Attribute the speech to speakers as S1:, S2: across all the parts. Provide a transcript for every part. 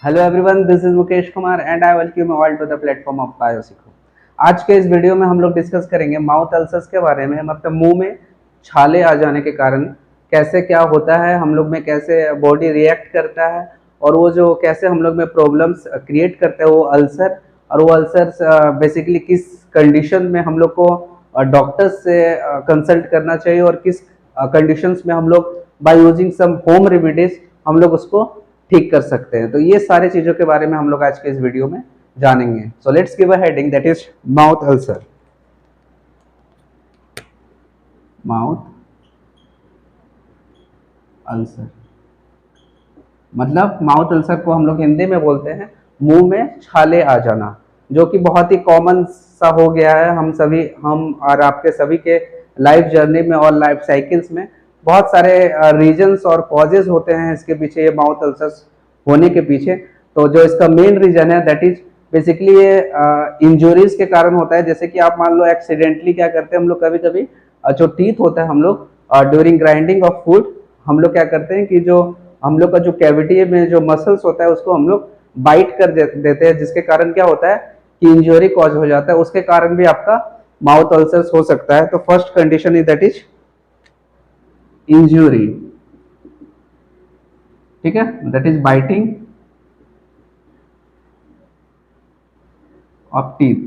S1: Hello everyone, this is Mukesh Kumar and I welcome you all to the platform of Biosico. आज के इस video में हम लोग डिस्कस करेंगे माउथ अल्सर्स के बारे में, मतलब मुंह में छाले आ जाने के कारण कैसे क्या होता है, हम लोग में कैसे बॉडी रिएक्ट करता है और वो जो कैसे हम लोग में प्रॉब्लम्स क्रिएट करता है वो अल्सर, और वो अल्सर्स बेसिकली किस कंडीशन में हम लोग को डॉक्टर्स से कंसल्ट करना चाहिए और किस कंडीशंस में हम लोग by using some home remedies हम लोग उसको ठीक कर सकते हैं। तो ये सारी चीजों के बारे में हम लोग आज के इस वीडियो में जानेंगे। So let's give a heading that is mouth ulcer. Mouth ulcer मतलब माउथ अल्सर को हम लोग हिंदी में बोलते हैं मुंह में छाले आ जाना, जो कि बहुत ही कॉमन सा हो गया है। हम और आपके सभी के लाइफ जर्नी में और लाइफ साइकिल्स में बहुत सारे रीजंस और कॉजेज होते हैं इसके पीछे, ये माउथ अल्सर्स होने के पीछे। तो जो इसका मेन रीजन है दैट इज बेसिकली ये इंजुरीज के कारण होता है। जैसे कि आप मान लो एक्सीडेंटली क्या करते हैं हम लोग, कभी कभी जो टीथ होता है हम लोग ड्यूरिंग ग्राइंडिंग ऑफ फूड हम लोग क्या करते हैं कि जो हम लोग का जो कैविटी में जो मसल्स होता है उसको हम लोग बाइट कर देते हैं, जिसके कारण क्या होता है कि इंजरी कॉज हो जाता है। उसके कारण भी आपका माउथ अल्सर्स हो सकता है। तो first condition is that is injury, ठीक है, that is biting of teeth.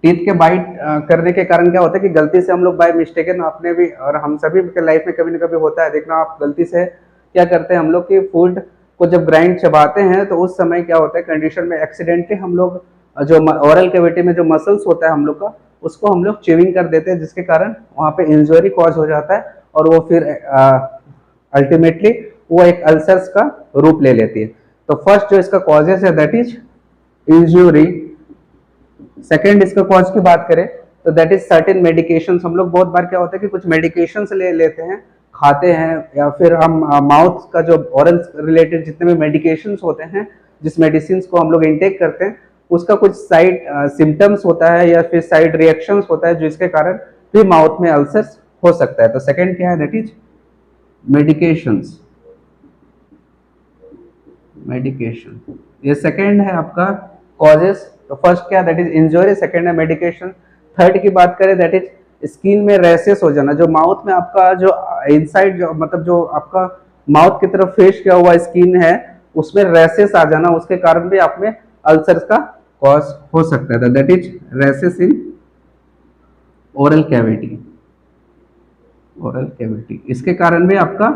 S1: Teeth के बाइट करने के कारण क्या होता है कि गलती से हम लोग बाय मिस्टेकन, आपने भी और हम सभी के लाइफ में कभी ना कभी होता है, देखना आप गलती से क्या करते हैं हम लोग कि फूड को जब ग्राइंड चबाते हैं तो उस समय क्या होता है कंडीशन में एक्सीडेंटली हम लोग जो ओरल कैविटी में जो मसल्स होता है हम लोग का उसको हम लोग चिविंग कर देते हैं, जिसके कारण वहाँ पे इंजरी कॉज हो जाता है और वो फिर अल्टीमेटली वो एक अल्सर्स का रूप ले लेती है। तो फर्स्ट जो इसका कॉजेस है दैट इज इंजरी। सेकेंड इसका कॉज की बात करें तो दैट इज सर्टेन मेडिकेशंस। हम लोग बहुत बार क्या होता है कि कुछ मेडिकेशंस ले लेते हैं, खाते हैं, या फिर हम माउथ का जो ओरल रिलेटेड जितने भी मेडिकेशंस होते हैं, जिस मेडिसिन को हम लोग इनटेक करते हैं उसका कुछ साइड सिम्टम्स होता है या फिर साइड रिएक्शंस होता है जिसके कारण भी माउथ में अल्सर्स हो सकता है। तो सेकेंड क्या है दैट इज मेडिकेशंस। मेडिकेशन ये सेकेंड है आपका कॉजेस। तो फर्स्ट क्या दैट इज इंजरी, सेकेंड है मेडिकेशन। थर्ड की बात करें दैट इज स्किन में रैसेस हो जाना, जो माउथ में आपका जो इनसाइड जो मतलब जो आपका माउथ की तरफ फेस किया हुआ स्किन है उसमें रैसेस आ जाना, उसके कारण भी आप में अल्सर्स का कॉज हो सकता है। That is rashes in oral cavity. Oral cavity इसके कारण भी आपका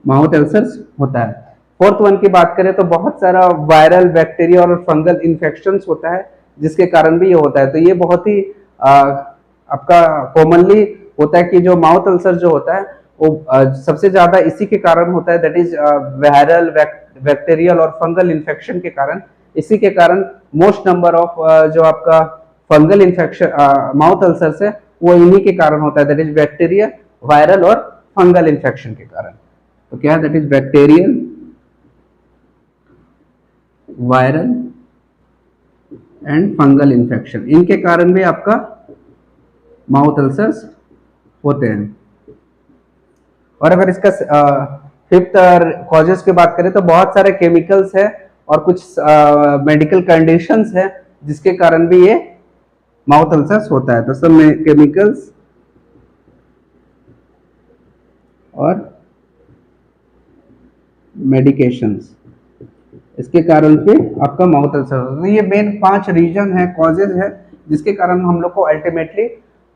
S1: माउथ अल्सर्स होता है। फोर्थ वन की बात करें तो बहुत सारा वायरल बैक्टीरिया और फंगल इन्फेक्शन होता है जिसके कारण भी ये होता है। तो ये बहुत ही आपका कॉमनली होता है कि जो माउथ अल्सर जो होता है वो सबसे ज्यादा इसी के कारण होता है, दैट इज वायरल बैक्टीरियल और फंगल इन्फेक्शन के कारण। इसी के कारण मोस्ट नंबर ऑफ जो आपका फंगल इन्फेक्शन माउथ अल्सर्स है वो इन्हीं के कारण होता है, दैट इज बैक्टीरिया, वायरल और फंगल इन्फेक्शन के कारण। तो क्या है that is bacterial, viral and fungal infection, इनके कारण भी आपका माउथ अल्सर्स होते हैं। और अगर इसका फिफ्थ कॉजेस की बात करें तो बहुत सारे केमिकल्स है और कुछ मेडिकल कंडीशंस है जिसके कारण भी ये माउथ अल्सर्स होता है। तो सब केमिकल्स और मेडिकेशंस इसके कारण से आपका माउथ अल्सर होता है। ये मेन 5 रीजन है, कॉजेज है जिसके कारण हम लोग को अल्टीमेटली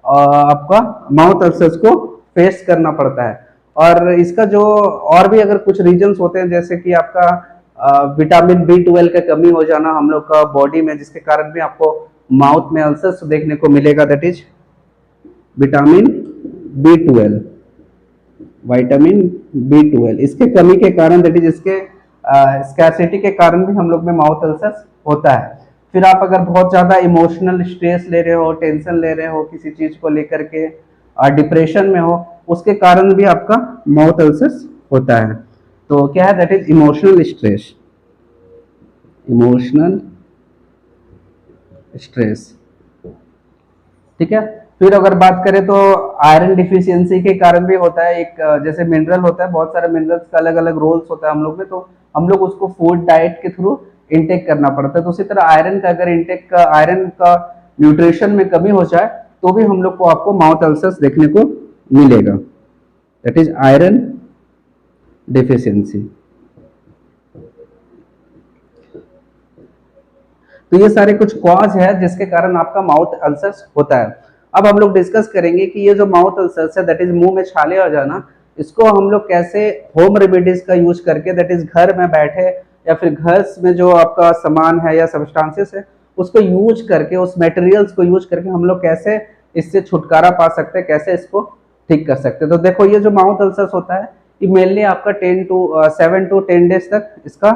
S1: आपका माउथ अल्सर्स को फेस करना पड़ता है। और इसका जो और भी अगर कुछ रीजंस होते हैं जैसे कि आपका विटामिन B12 का कमी हो जाना हम लोग का बॉडी में, जिसके कारण भी आपको माउथ में अल्सर्स देखने को मिलेगा, that is vitamin B12। Vitamin B12 इसके कमी के कारण, दैट इज इसके स्कैर्सिटी के कारण भी हम लोग में माउथ अल्सर्स होता है। फिर आप अगर बहुत ज्यादा इमोशनल स्ट्रेस ले रहे हो, टेंशन ले रहे हो किसी चीज को लेकर के, डिप्रेशन में हो, उसके कारण भी आपका माउथ अल्सर्स होता है। तो क्या है that is emotional stress. Emotional stress, ठीक है। फिर अगर बात करें तो आयरन डिफिशियंसी के कारण भी होता है। एक जैसे मिनरल होता है, बहुत सारे मिनरल्स का अलग अलग रोल्स होता है हम लोग में, तो हम लोग उसको फूड डाइट के थ्रू इनटेक करना पड़ता है। तो उसी तरह आयरन का अगर इनटेक का आयरन का न्यूट्रिशन में कमी हो जाए तो भी हम लोग को आपको माउथ अल्सर्स देखने को मिलेगा, दैट इज आयरन डिफिशियंसी। तो ये सारे कुछ कॉज है जिसके कारण आपका माउथ अल्सर्स होता है। अब हम लोग डिस्कस करेंगे कि ये जो माउथ अल्सर्स है दैट इज मुंह में छाले आ जाना, इसको हम लोग कैसे होम रेमेडीज का यूज करके दैट इज घर में बैठे या फिर घर में जो आपका सामान है या सब्सटेंसेस है उसको यूज करके, उस मटेरियल्स को यूज करके हम लोग कैसे इससे छुटकारा पा सकते हैं, कैसे इसको ठीक कर सकते हैं। तो देखो ये जो माउथ अल्सर्स होता है ये मेनली आपका 7 to 10 डेज तक इसका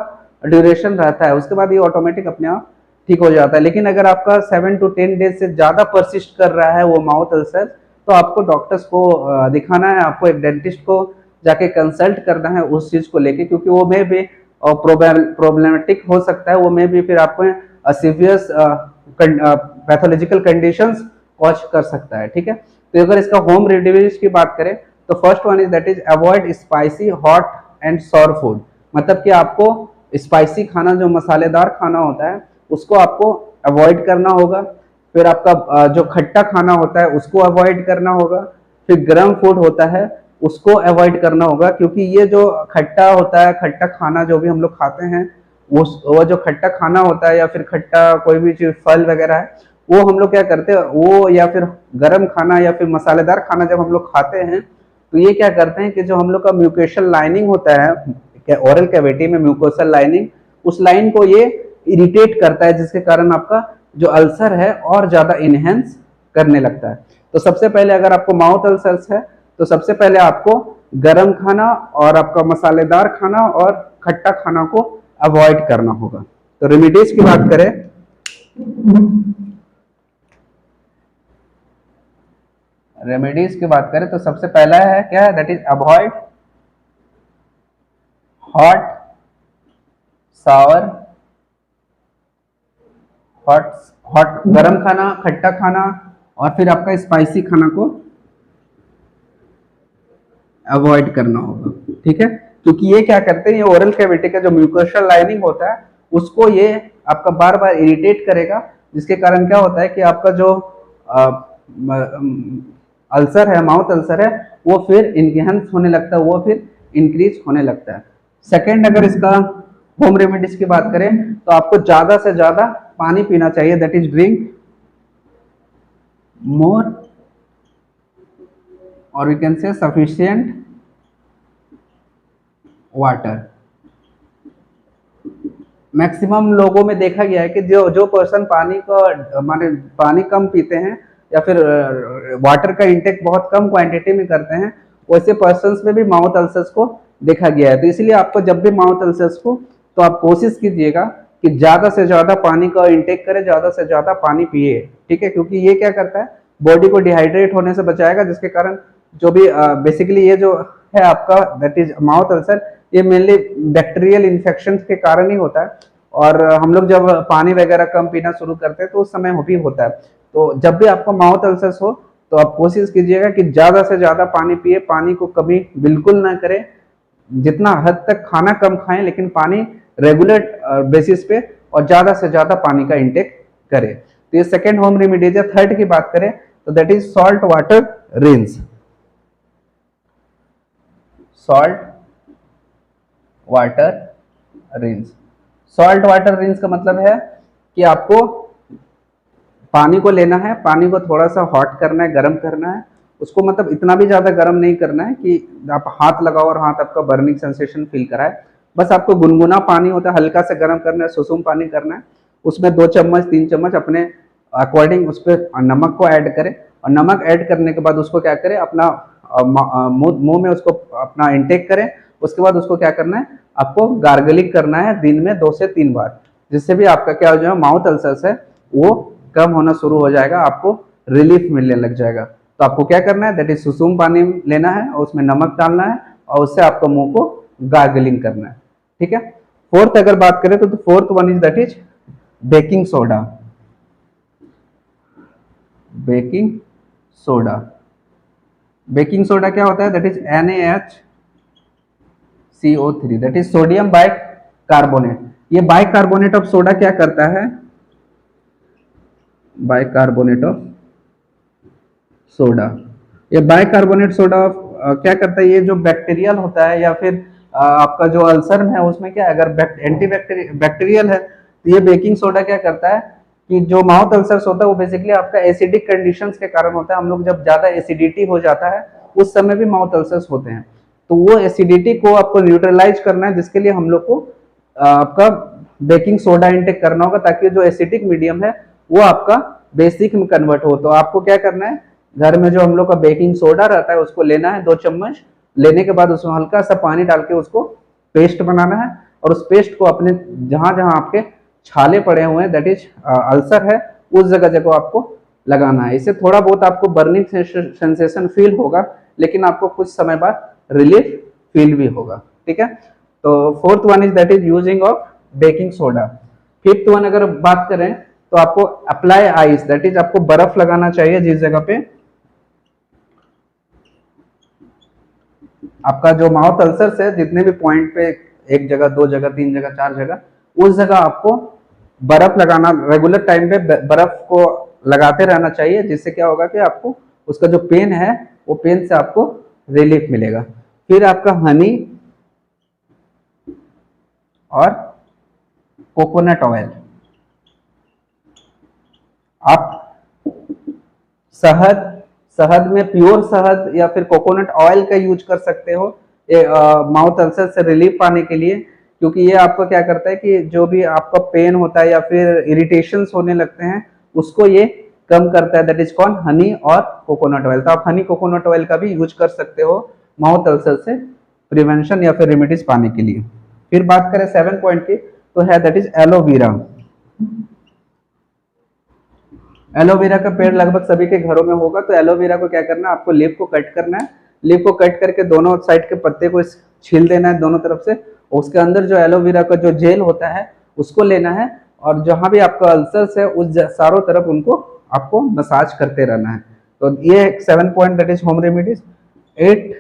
S1: ड्यूरेशन रहता है, उसके बाद ये ऑटोमेटिक अपने आप ठीक हो जाता है। लेकिन अगर आपका 7 to 10 डेज से ज्यादा परसिस्ट कर रहा है वो माउथ अल्सर, तो आपको डॉक्टर्स को दिखाना है, आपको एक डेंटिस्ट को जाके कंसल्ट करना है उस चीज को लेके, क्योंकि वो में भी प्रॉब्लमेटिक हो सकता है, वो में भी फिर आपको सीवियस पैथोलॉजिकल कंडीशंस कॉज कर सकता है। ठीक है, तो अगर इसका होम रेमेडीज की बात करें तो first one is that is avoid spicy hot and sour food. मतलब कि आपको स्पाइसी खाना, जो मसालेदार खाना होता है उसको आपको अवॉइड करना होगा। फिर आपका जो खट्टा खाना होता है उसको अवॉइड करना होगा। फिर गर्म फूड होता है उसको अवॉइड करना होगा, क्योंकि ये जो खट्टा होता है, खट्टा खाना जो भी हम लोग खाते हैं वो जो खट्टा खाना होता है या फिर खट्टा कोई भी चीज फल वगैरह है वो हम लोग क्या करते हैं वो, या फिर गर्म खाना या फिर मसालेदार खाना जब हम लोग खाते हैं तो ये क्या करते हैं कि जो हम लोग का म्यूकोसल लाइनिंग होता है ओरल कैविटी में, म्यूकोसल लाइनिंग, उस लाइन को ये इरिटेट करता है, जिसके कारण आपका जो अल्सर है और ज्यादा इनहेंस करने लगता है। तो सबसे पहले अगर आपको माउथ अल्सर्स है तो सबसे पहले आपको गर्म खाना और आपका मसालेदार खाना और खट्टा खाना को अवॉइड करना होगा। तो रेमेडीज की बात करें, तो सबसे पहला है क्या है, that is avoid hot shower, hot गरम खाना, खट्टा खाना और फिर आपका स्पाइसी खाना को अवॉइड करना होगा। ठीक है, क्योंकि ये क्या करते हैं, ये ओरल कैविटी का जो म्यूकोसल लाइनिंग होता है उसको ये आपका बार बार इरिटेट करेगा, जिसके कारण क्या होता है कि आपका जो अल्सर है, माउथ अल्सर है, वो फिर इनहेंस होने लगता है, वो फिर इंक्रीज होने लगता है। सेकेंड, अगर इसका होम रेमेडीज की बात करें तो आपको ज्यादा से ज्यादा पानी पीना चाहिए, दैट इज ड्रिंक मोर और we can say sufficient water. Maximum लोगों में देखा गया है कि जो पर्सन पानी को माने पानी कम पीते हैं या फिर वाटर का इंटेक बहुत कम क्वांटिटी में करते हैं, वैसे पर्सन्स में भी माउथ अल्सर्स को देखा गया है। तो इसलिए आपको जब भी माउथ अल्सर्स को, तो आप कोशिश कीजिएगा कि ज्यादा से ज्यादा पानी का इंटेक करें, ज्यादा से ज्यादा पानी पिए। ठीक है, क्योंकि ये क्या करता है, बॉडी को डिहाइड्रेट होने से बचाएगा, जिसके कारण जो भी बेसिकली ये जो है आपका दैट इज माउथ अल्सर, ये मेनली बैक्टीरियल इन्फेक्शन के कारण ही होता है। और हम लोग जब पानी वगैरह कम पीना शुरू करते हैं तो उस समय भी होता है। तो जब भी आपको माउथ अल्सर्स हो तो आप कोशिश कीजिएगा कि ज्यादा से ज्यादा पानी पिए, पानी को कभी बिल्कुल ना करें, जितना हद तक खाना कम खाएं लेकिन पानी रेगुलर बेसिस पे और ज्यादा से ज्यादा पानी का इंटेक करें। तो ये सेकेंड होम रेमेडीज है। थर्ड की बात करें तो that is salt water rinse. Salt water rinse, salt water rinse का मतलब है कि आपको पानी को लेना है, पानी को थोड़ा सा हॉट करना है, गर्म करना है, उसको मतलब इतना भी ज्यादा गर्म नहीं करना है कि आप हाथ लगाओ और हाथ आपका बर्निंग सेंसेशन फील कराए। बस आपको गुनगुना पानी होता है, हल्का सा गर्म करना है, सुसुम पानी करना है, उसमें 2 चम्मच 3 चम्मच अपने अकॉर्डिंग उस पर नमक को ऐड करें। और नमक ऐड करने के बाद उसको क्या करें, अपना मुंह में उसको अपना इंटेक करें। उसके बाद उसको क्या करना है, आपको गार्गलिंग करना है दिन में 2 से 3 बार, जिससे भी आपका क्या हो जाएगा, माउथ अल्सर्स है वो कम होना शुरू हो जाएगा, आपको रिलीफ मिलने लग जाएगा। तो आपको क्या करना है, दैट इज सुसुम पानी लेना है और उसमें नमक डालना है और उससे आपको मुंह को गार्गलिंग करना है। ठीक है, फोर्थ अगर बात करें तो fourth one is that is baking soda. Baking soda, baking soda क्या होता है, that is NaHCO3, that is sodium carbonate. ये बाइकार्बोनेट ऑफ सोडा क्या करता है, बाइकार्बोनेट ऑफ सोडा, ये बाइकार्बोनेट सोडा क्या करता है, ये जो बैक्टीरियल होता है या फिर आपका जो अल्सर है उसमें क्या है, अगर एंटी बैक्टीरियल है तो ये बेकिंग सोडा क्या करता है कि जो माउथ अल्सर्स होता है वो बेसिकली आपका एसिडिक कंडीशंस के कारण होता है। हम लोग जब ज्यादा एसिडिटी हो जाता है उस समय भी माउथ अल्सर्स होते हैं, तो वो एसिडिटी को आपको न्यूट्रलाइज करना है, जिसके लिए हम लोग को आपका बेकिंग सोडा इंटेक करना होगा, ताकि जो एसिडिक मीडियम है वो आपका बेसिक में कन्वर्ट हो। तो आपको क्या करना है, घर में जो हम लोग का बेकिंग सोडा रहता है उसको लेना है 2 चम्मच, लेने के बाद उसमें हल्का सा पानी डाल के उसको पेस्ट बनाना है, और उस पेस्ट को अपने जहां जहां आपके छाले पड़े हुए हैं दैट इज अल्सर है उस जगह जगह आपको लगाना है। इससे थोड़ा बहुत आपको बर्निंग सेंसेशन फील होगा, लेकिन आपको कुछ समय बाद रिलीफ फील भी होगा। ठीक है, तो fourth one is that is using of baking soda. Fifth one अगर बात करें तो आपको अप्लाई आइस, दैट इज आपको बर्फ लगाना चाहिए जिस जगह पे आपका जो माउथ अल्सर है, जितने भी पॉइंट पे, 1 जगह 2 जगह 3 जगह 4 जगह, उस जगह आपको बर्फ लगाना, रेगुलर टाइम पे बर्फ को लगाते रहना चाहिए, जिससे क्या होगा कि आपको उसका जो पेन है वो पेन से आपको रिलीफ मिलेगा। फिर आपका हनी और कोकोनट ऑयल, आप शहद शहद में प्योर शहद या फिर कोकोनट ऑयल का यूज कर सकते हो माउथ अल्सर से रिलीफ पाने के लिए, क्योंकि ये आपको क्या करता है कि जो भी आपका पेन होता है या फिर इरिटेशंस होने लगते हैं उसको ये कम करता है, दैट इज कॉल्ड हनी और कोकोनट ऑयल। तो आप हनी कोकोनट ऑयल का भी यूज कर सकते हो माउथ अल्सर से प्रिवेंशन या फिर रेमेडीज पाने के लिए। फिर बात करें 7 पॉइंट की, तो है दैट इज एलोवेरा। एलोवेरा का पेड़ लगभग सभी के घरों में होगा, तो एलोवेरा को क्या करना है, आपको लीफ को कट करना है, लीफ को कट करके दोनों साइड के पत्ते को छील देना है दोनों तरफ से, उसके अंदर जो एलोवेरा का जो जेल होता है उसको लेना है, और जहां भी आपका अल्सर्स है उस चारों तरफ उनको आपको मसाज करते रहना है। तो ये 7 point that is home remedies. 8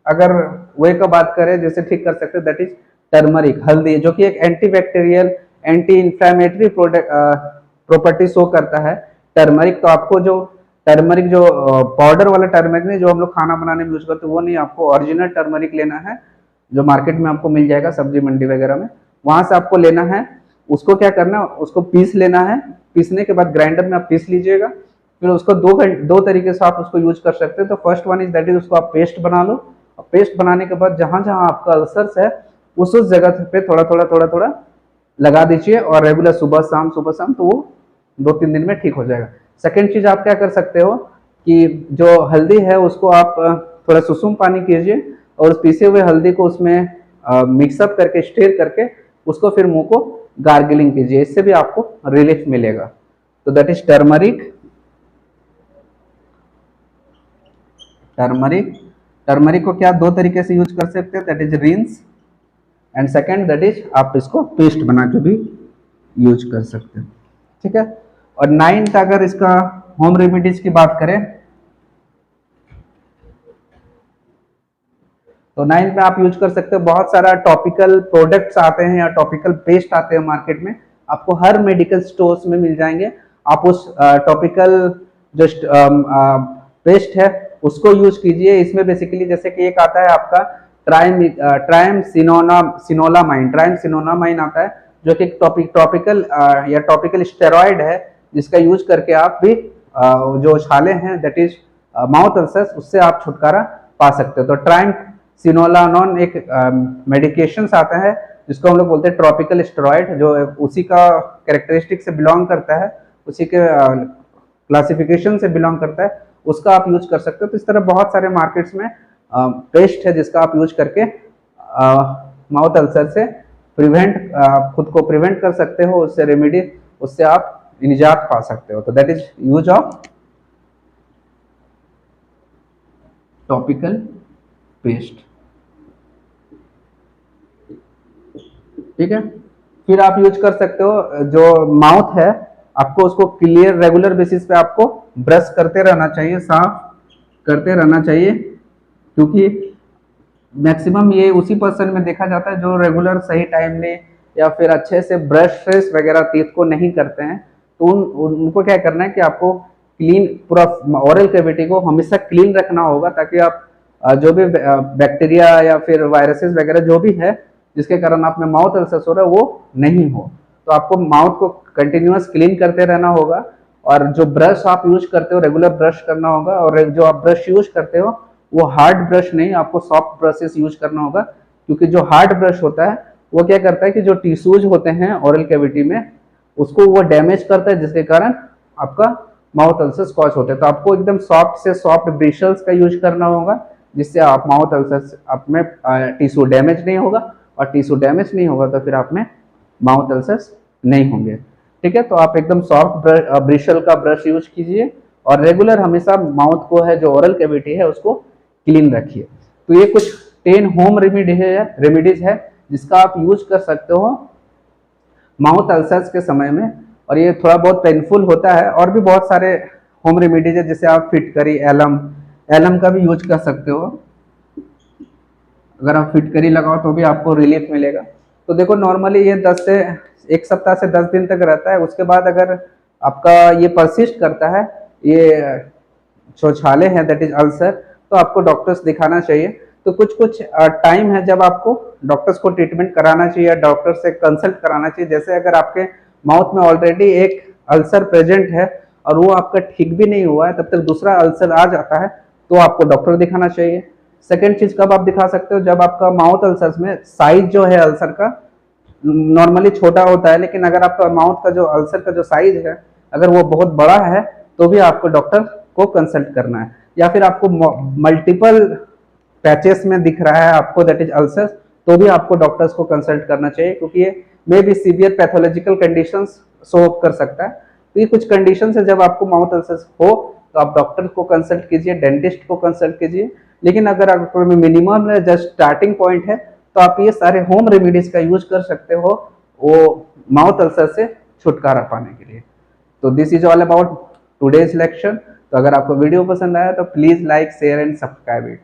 S1: अगर वे का बात करें जैसे ठीक कर सकते हैं, दैट इज टर्मरिक, हल्दी, जो कि एक anti bacterial anti inflammatory property show करता है। टर्मरिक, तो आपको जो टर्मरिक जो पाउडर वाला टर्मरिक नहीं जो हम लोग खाना बनाने में यूज करते हैं वो नहीं, आपको ओरिजिनल टर्मरिक लेना है जो मार्केट में आपको मिल जाएगा सब्जी मंडी वगैरह में, वहां से आपको लेना है। उसको क्या करना है, उसको पीस लेना है, पीसने के बाद ग्राइंडर में आप पीस लीजिएगा। फिर उसको दो तरीके से आप उसको यूज कर सकते हैं। तो first one is that is उसको आप पेस्ट बना लो, और पेस्ट बनाने के बाद जहां जहां आपका अल्सर्स है उस जगह पे थोड़ा थोड़ा लगा दीजिए, और रेगुलर सुबह शाम तो वो 2-3 दिन में ठीक हो जाएगा। सेकेंड चीज आप क्या कर सकते हो कि जो हल्दी है उसको आप थोड़ा सुसुम पानी कीजिए, और उस पीसे हुए हल्दी को उसमें मिक्सअप करके स्टीर करके उसको फिर मुंह को गार्गलिंग कीजिए, इससे भी आपको रिलीफ मिलेगा। तो दैट इज टर्मरिक। टर्मरिक को क्या 2 तरीके से यूज कर सकते हैं, that is rinse, and second that is आप इसको पेस्ट बना के भी यूज कर सकते हैं। ठीक है, और 9th अगर इसका होम रेमेडीज की बात करें तो 9th में आप यूज कर सकते हो, बहुत सारा टॉपिकल प्रोडक्ट्स आते हैं या टॉपिकल पेस्ट आते हैं मार्केट में, आपको हर मेडिकल स्टोर्स में मिल जाएंगे। आप उस टॉपिकल जो पेस्ट है उसको यूज कीजिए। इसमें बेसिकली जैसे कि एक आता है आपका ट्राइमसिनोलामाइन आता है, जो कि टॉपिकल या टॉपिकल स्टेरॉइड है, जिसका यूज करके आप भी जो छाले हैं दैट इज माउथ अल्सर्स उससे आप छुटकारा पा सकते हो। तो ट्राइमसिनोलानॉन एक मेडिकेशंस आता है जिसको हम लोग बोलते हैं ट्रॉपिकल स्टेरॉइड, जो उसी का कैरेक्टरिस्टिक से बिलोंग करता है, उसी के क्लासिफिकेशन से बिलोंग करता है, उसका आप यूज कर सकते हो। तो इस तरह बहुत सारे मार्केट्स में पेस्ट है जिसका आप यूज करके माउथ अल्सर से खुद को प्रिवेंट कर सकते हो, उससे रेमेडी, उससे आप निजात पा सकते हो। तो that is use of topical paste. ठीक है, फिर आप यूज कर सकते हो जो माउथ है आपको उसको क्लियर रेगुलर बेसिस पे आपको ब्रश करते रहना चाहिए, साफ करते रहना चाहिए, क्योंकि मैक्सिमम ये उसी पर्सन में देखा जाता है जो रेगुलर सही टाइम में या फिर अच्छे से ब्रश वगैरह टीथ को नहीं करते हैं, तो उनको क्या करना है कि आपको क्लीन पूरा ओरल कैविटी को हमेशा क्लीन रखना होगा, ताकि आप जो भी बैक्टीरिया या फिर वायरसेस वगैरह जो भी है जिसके कारण आप में माउथ अल्सर्स हो रहा है वो नहीं हो। तो आपको माउथ को कंटिन्यूअस क्लीन करते रहना होगा, और जो ब्रश आप यूज करते हो रेगुलर ब्रश करना होगा, और जो आप ब्रश यूज करते हो वो हार्ड ब्रश नहीं, आपको सॉफ्ट ब्रशेस यूज करना होगा, क्योंकि जो हार्ड ब्रश होता है वो क्या करता है कि जो टिश्यूज होते हैं ओरल कैविटी में उसको वो डैमेज करता है, जिसके कारण आपका माउथ अल्सर्स कॉज होते हैं। तो आपको एकदम सॉफ्ट से सॉफ्ट ब्रिशल्स का यूज करना होगा, जिससे आप माउथ अल्सर्स आप में टिश्यू डैमेज नहीं होगा, और टिश्यू डैमेज नहीं होगा तो फिर आप में माउथ अल्सर्स नहीं होंगे। ठीक है, तो आप एकदम सॉफ्ट ब्रिशल का ब्रश यूज कीजिए, और रेगुलर हमेशा माउथ को है जो ओरल कैविटी है उसको क्लीन रखिए। तो ये कुछ 10 होम रेमेडीज है जिसका आप यूज कर सकते हो माउथ अल्सर्स के समय में, और ये थोड़ा बहुत पेनफुल होता है। और भी बहुत सारे होम रेमेडीज है, जैसे आप फिटकरी, एलम का भी यूज कर सकते हो। अगर आप फिटकरी लगाओ तो भी आपको रिलीफ मिलेगा। तो देखो नॉर्मली ये 10 से 1 सप्ताह से 10 दिन तक रहता है। उसके बाद अगर आपका ये परसिस्ट करता है, ये शौचालय है दैट इज अल्सर, तो आपको डॉक्टर्स दिखाना चाहिए। तो कुछ टाइम है जब आपको डॉक्टर्स को ट्रीटमेंट कराना चाहिए, डॉक्टर से कंसल्ट कराना चाहिए। जैसे अगर आपके माउथ में ऑलरेडी एक अल्सर प्रेजेंट है और वो आपका ठीक भी नहीं हुआ है, तब तक दूसरा अल्सर आ जाता है, तो आपको डॉक्टर दिखाना चाहिए। सेकेंड चीज कब आप दिखा सकते हो, जब आपका माउथ अल्सर्स में साइज जो है अल्सर का नॉर्मली छोटा होता है, लेकिन अगर आपका माउथ का जो अल्सर का जो साइज है अगर वो बहुत बड़ा है तो भी आपको डॉक्टर को कंसल्ट करना है। या फिर आपको मल्टीपल पैचेस में दिख रहा है आपको दैट इज अल्सर, तो भी आपको डॉक्टर्स को कंसल्ट करना चाहिए, क्योंकि ये may be severe pathological conditions show कर सकता है। तो ये कुछ कंडीशंस है जब आपको माउथ अल्सर्स हो तो आप डॉक्टर को कंसल्ट कीजिए, डेंटिस्ट को कंसल्ट कीजिए। लेकिन अगर आपको मिनिमम जस्ट स्टार्टिंग पॉइंट है तो आप ये सारे होम रेमेडीज का यूज कर सकते हो वो माउथ अल्सर से छुटकारा पाने के लिए। तो this is all about today's lecture. तो अगर आपको वीडियो पसंद आया तो please like, share and subscribe it.